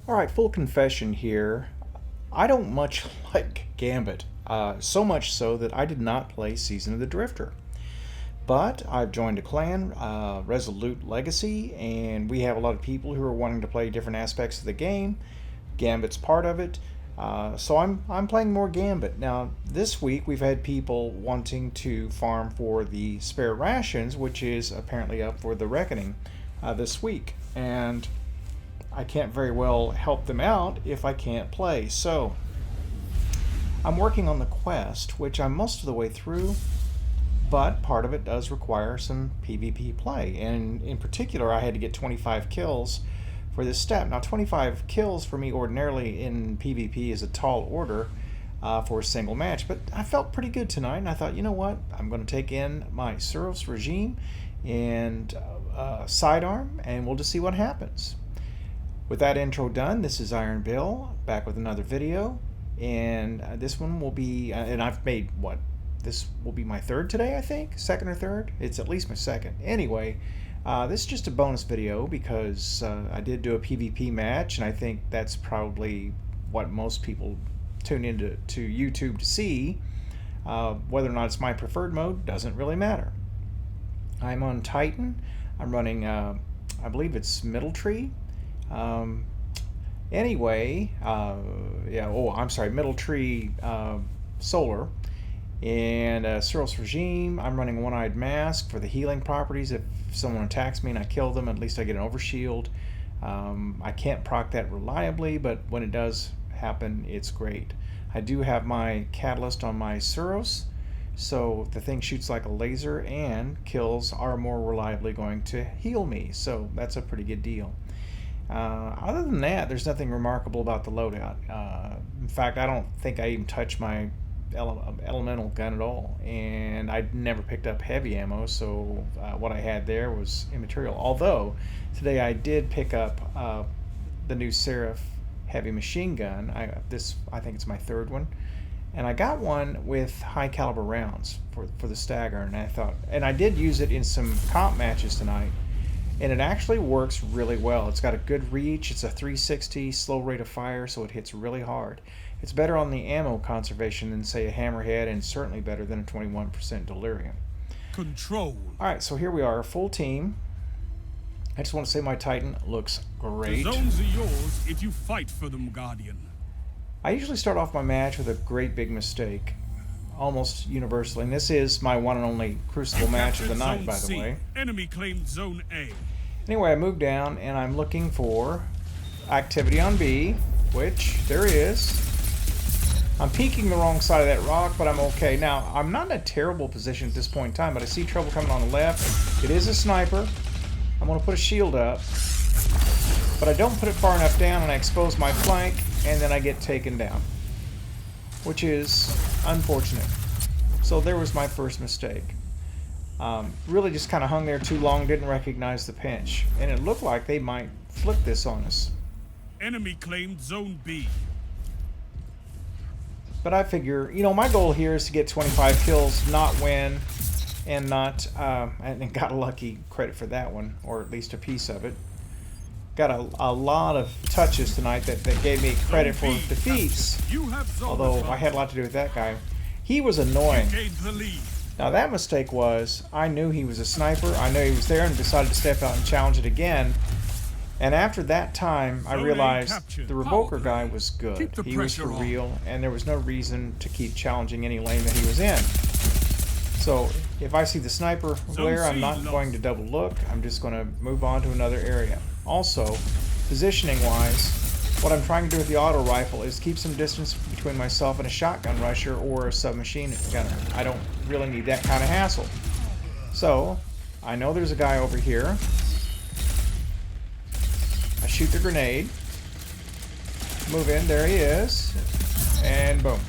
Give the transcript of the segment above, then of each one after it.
Alright, full confession here. I don't much like Gambit. So much so that I did not play Season of the Drifter. But I've joined a clan, Resolute Legacy, and we have a lot of people who are wanting to play different aspects of the game. Gambit's part of it. So I'm playing more Gambit. Now, this week we've had people wanting to farm for the spare rations, which is apparently up for the reckoning this week. And I can't very well help them out if I can't play. So I'm working on the quest, which I'm most of the way through, but part of it does require some PvP play. And in particular, I had to get 25 kills for this step. Now, 25 kills for me ordinarily in PvP is a tall order for a single match, but I felt pretty good tonight, and I thought, you know what, I'm going to take in my Suros regime and sidearm, and we'll just see what happens. With that intro done, this is Iron Bill, back with another video, and this one will be, and I've made, what, this will be my third today, I think? Second or third? It's at least my second. Anyway, this is just a bonus video because I did do a PvP match, and I think that's probably what most people tune into YouTube to see. Whether or not it's my preferred mode doesn't really matter. I'm on Titan. I'm running, I believe it's Middle Tree. Anyway, yeah, oh, I'm sorry, Middle Tree Solar. And Suros Regime, I'm running One-Eyed Mask for the healing properties. If someone attacks me and I kill them, at least I get an overshield. I can't proc that reliably, but when it does happen, it's great. I do have my Catalyst on my Suros, so the thing shoots like a laser, and kills are more reliably going to heal me, so that's a pretty good deal. Other than that, there's nothing remarkable about the loadout. In fact, I don't think I even touched my elemental gun at all, and I never picked up heavy ammo, so what I had there was immaterial. Although today I did pick up the new Seraph heavy machine gun. I think it's my third one, and I got one with high caliber rounds for the stagger, and I did use it in some comp matches tonight, and it actually works really well. It's got a good reach. It's a 360 slow rate of fire, so it hits really hard. It's better on the ammo conservation than, say, a Hammerhead, and certainly better than a 21% Delirium. Control. Alright, so here we are, full team. I just want to say my Titan looks great. The zones are yours if you fight for them, Guardian. I usually start off my match with a great big mistake, almost universally, and this is my one and only Crucible match of the night, by the way. Enemy claimed Zone A. Anyway, I moved down, and I'm looking for activity on B, which there is. I'm peeking the wrong side of that rock, but I'm okay. Now, I'm not in a terrible position at this point in time, but I see trouble coming on the left. It is a sniper. I'm going to put a shield up, but I don't put it far enough down, and I expose my flank, and then I get taken down, which is unfortunate. So there was my first mistake. Really just kind of hung there too long, didn't recognize the pinch, and it looked like they might flip this on us. Enemy claimed Zone B. But I figure, you know, my goal here is to get 25 kills, not win, and not, and got a lucky credit for that one, or at least a piece of it. Got a lot of touches tonight that gave me credit for defeats, although I had a lot to do with that guy. He was annoying. Now that mistake was, I knew he was a sniper, I knew he was there, and decided to step out and challenge it again. And after that time, I realized the Revoker guy was good. He was for real, and there was no reason to keep challenging any lane that he was in. So, if I see the sniper glare, I'm not going to double look. I'm just going to move on to another area. Also, positioning-wise, what I'm trying to do with the auto rifle is keep some distance between myself and a shotgun rusher or a submachine gunner. I don't really need that kind of hassle. So, I know there's a guy over here. I shoot the grenade, move in, there he is, and boom.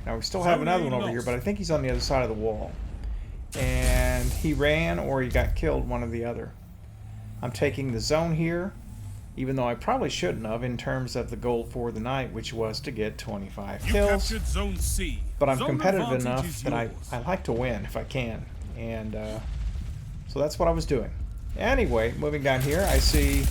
Now we still have another one over here, but I think he's on the other side of the wall. And he ran or he got killed, one or the other. I'm taking the zone here, even though I probably shouldn't have in terms of the goal for the night, which was to get 25 kills. Zone C. But I'm competitive enough that I like to win if I can. And so that's what I was doing. Anyway, moving down here, I see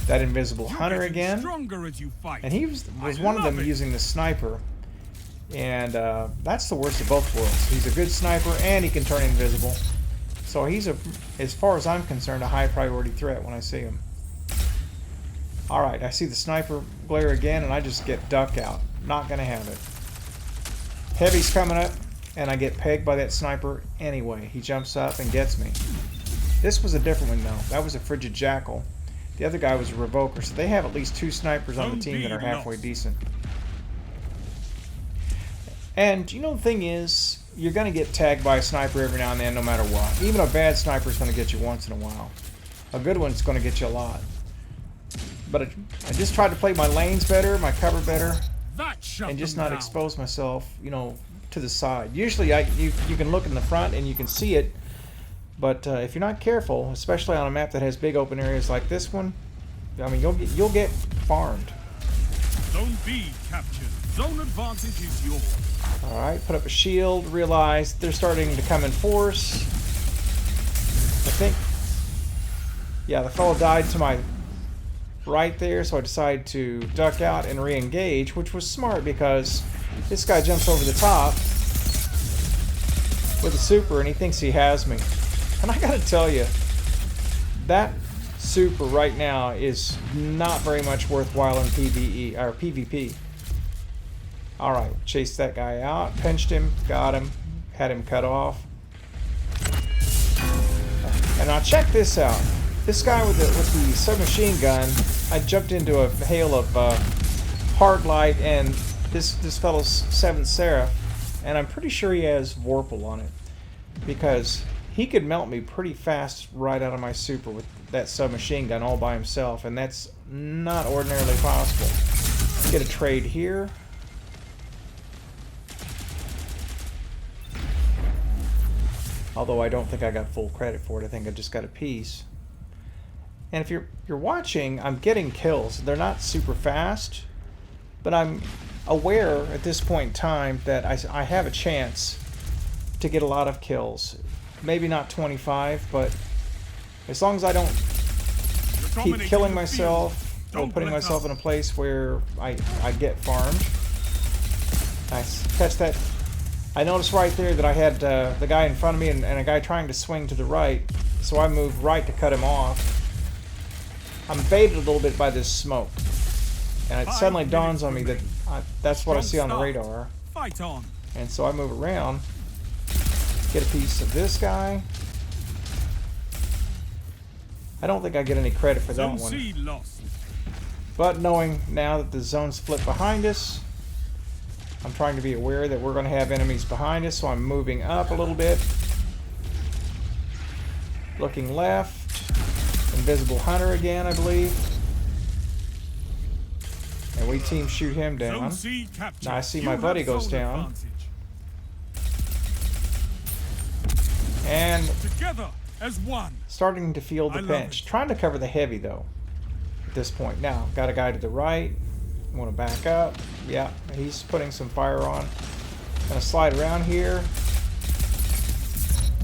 that invisible You're hunter getting again. stronger as you fight. And he was I one of them love it. using the sniper. And that's the worst of both worlds. He's a good sniper and he can turn invisible. So he's, as far as I'm concerned, a high priority threat when I see him. Alright, I see the sniper glare again and I just get duck out. Not going to have it. Heavy's coming up and I get pegged by that sniper anyway. He jumps up and gets me. This was a different one though. That was a Frigid Jackal. The other guy was a Revoker. So they have at least 2 snipers on the team that are halfway decent. And you know the thing is, you're going to get tagged by a sniper every now and then no matter what. Even a bad sniper is going to get you once in a while. A good one's going to get you a lot. But I just tried to play my lanes better, my cover better, and just not expose myself, you know, to the side. Usually you can look in the front and you can see it, but if you're not careful, especially on a map that has big open areas like this one, I mean, you'll get farmed. Zone B captured. Zone advantage is yours. Alright, put up a shield, realize they're starting to come in force. I think, yeah, the fellow died to my right there, so I decided to duck out and re-engage, which was smart because this guy jumps over the top with a super and he thinks he has me. And I gotta tell you, that super right now is not very much worthwhile in PvE or PvP. Alright, chased that guy out, pinched him, got him, had him cut off. And now check this out. This guy with the submachine gun, I jumped into a hail of hard light, and this fellow's 7th Seraph, and I'm pretty sure he has Vorpal on it. Because he could melt me pretty fast right out of my super with that submachine gun all by himself, and that's not ordinarily possible. Get a trade here. Although I don't think I got full credit for it. I think I just got a piece. And if you're watching, I'm getting kills. They're not super fast, but I'm aware at this point in time that I have a chance to get a lot of kills. Maybe not 25, but as long as I don't keep killing myself or putting myself in a place where I get farmed. Nice. Catch that. I noticed right there that I had the guy in front of me and a guy trying to swing to the right, so I moved right to cut him off. I'm baited a little bit by this smoke, and it suddenly dawns on me that that's what I see on the radar. Fight on. And so I move around, get a piece of this guy. I don't think I get any credit for that Zone C lost. But knowing now that the zone's split behind us, I'm trying to be aware that we're going to have enemies behind us, so I'm moving up a little bit. Looking left. Invisible hunter again, I believe. And we team shoot him down. Now I see my buddy goes down. And together as one. Starting to feel the pinch. Trying to cover the heavy though at this point. Now, got a guy to the right. I want to back up. Yeah, he's putting some fire on. Gonna slide around here.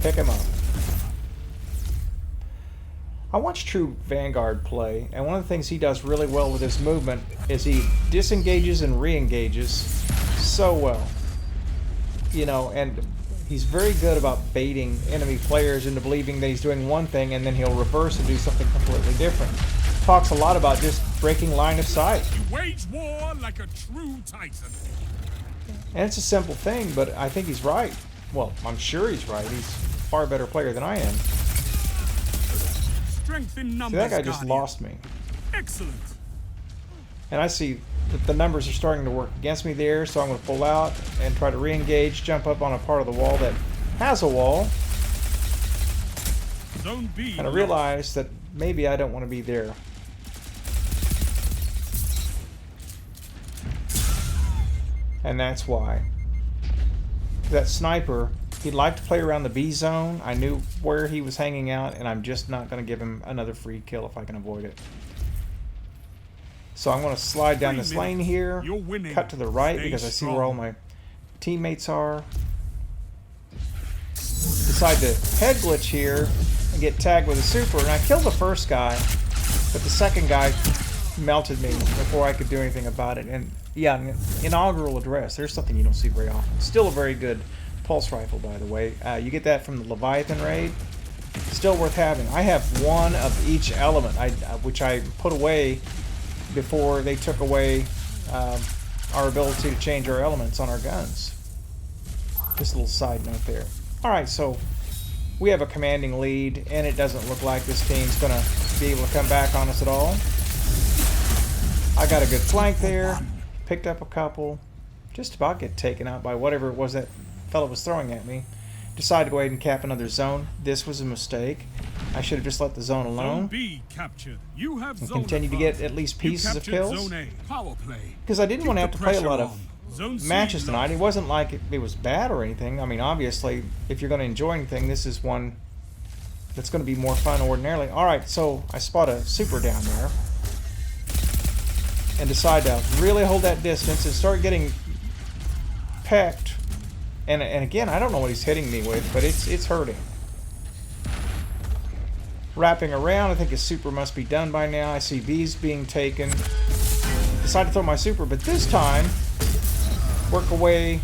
Pick him up. I watch True Vanguard play, and one of the things he does really well with his movement is he disengages and re-engages so well. You know, and he's very good about baiting enemy players into believing that he's doing one thing, and then he'll reverse and do something completely different. Talks a lot about just breaking line of sight. You wage war like a true titan. And it's a simple thing, but I think he's right. Well, I'm sure he's right. He's a far better player than I am. Strength in numbers, see, that guy just lost me. Excellent. And I see that the numbers are starting to work against me there, so I'm going to pull out and try to re-engage, jump up on a part of the wall that has a wall. Zone B and I realize that maybe I don't want to be there. And that's why. That sniper, he'd like to play around the B zone. I knew where he was hanging out, and I'm just not going to give him another free kill if I can avoid it. So I'm going to slide down this lane here, cut to the right because I see where all my teammates are. Decide to head glitch here and get tagged with a super, and I kill the first guy. But the second guy melted me before I could do anything about it. And yeah, an inaugural address. There's something you don't see very often. Still a very good pulse rifle, by the way. You get that from the Leviathan raid. Still worth having. I have one of each element, which I put away before they took away our ability to change our elements on our guns. Just a little side note there. Alright, so we have a commanding lead, and it doesn't look like this team's going to be able to come back on us at all. I got a good flank there, picked up a couple, just about get taken out by whatever it was that fellow was throwing at me. Decided to go ahead and cap another zone. This was a mistake. I should have just let the zone alone. Zone B captured. You have and zone continue to get at least pieces of kills. Zone A. Power play. Because I didn't want to have to play a lot of Zone C matches tonight. lost. It wasn't like it was bad or anything. I mean, obviously, if you're going to enjoy anything, this is one that's going to be more fun ordinarily. Alright, so I spot a super down there. And decide to really hold that distance and start getting pecked. And again, I don't know what he's hitting me with, but it's hurting. Wrapping around, I think his super must be done by now. I see V's being taken. Decide to throw my super, but this time, work away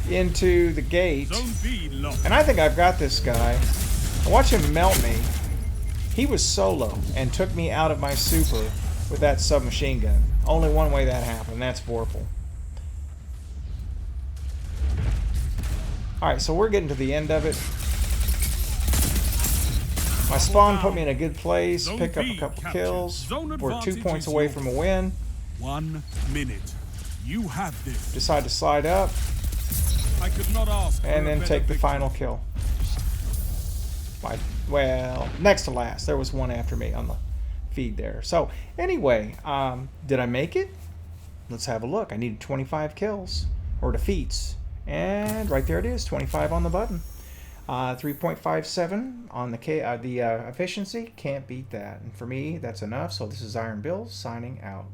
into the gate. Zone B lost. And I think I've got this guy. I watch him melt me. He was solo and took me out of my super with that submachine gun. Only one way that happened, and that's Vorpal. Alright, so we're getting to the end of it. My spawn put me in a good place, pick up a couple kills. We're 2 points away from a win. 1 minute. You have this. Decide to slide up, I could not ask for and a then better take the victory. final kill. Well, next to last. There was one after me on the feed there. So, anyway, did I make it? Let's have a look. I needed 25 kills, or defeats. And right there it is, 25 on the button. 3.57 on the efficiency. Can't beat that. And for me, that's enough. So this is Iron Bill signing out.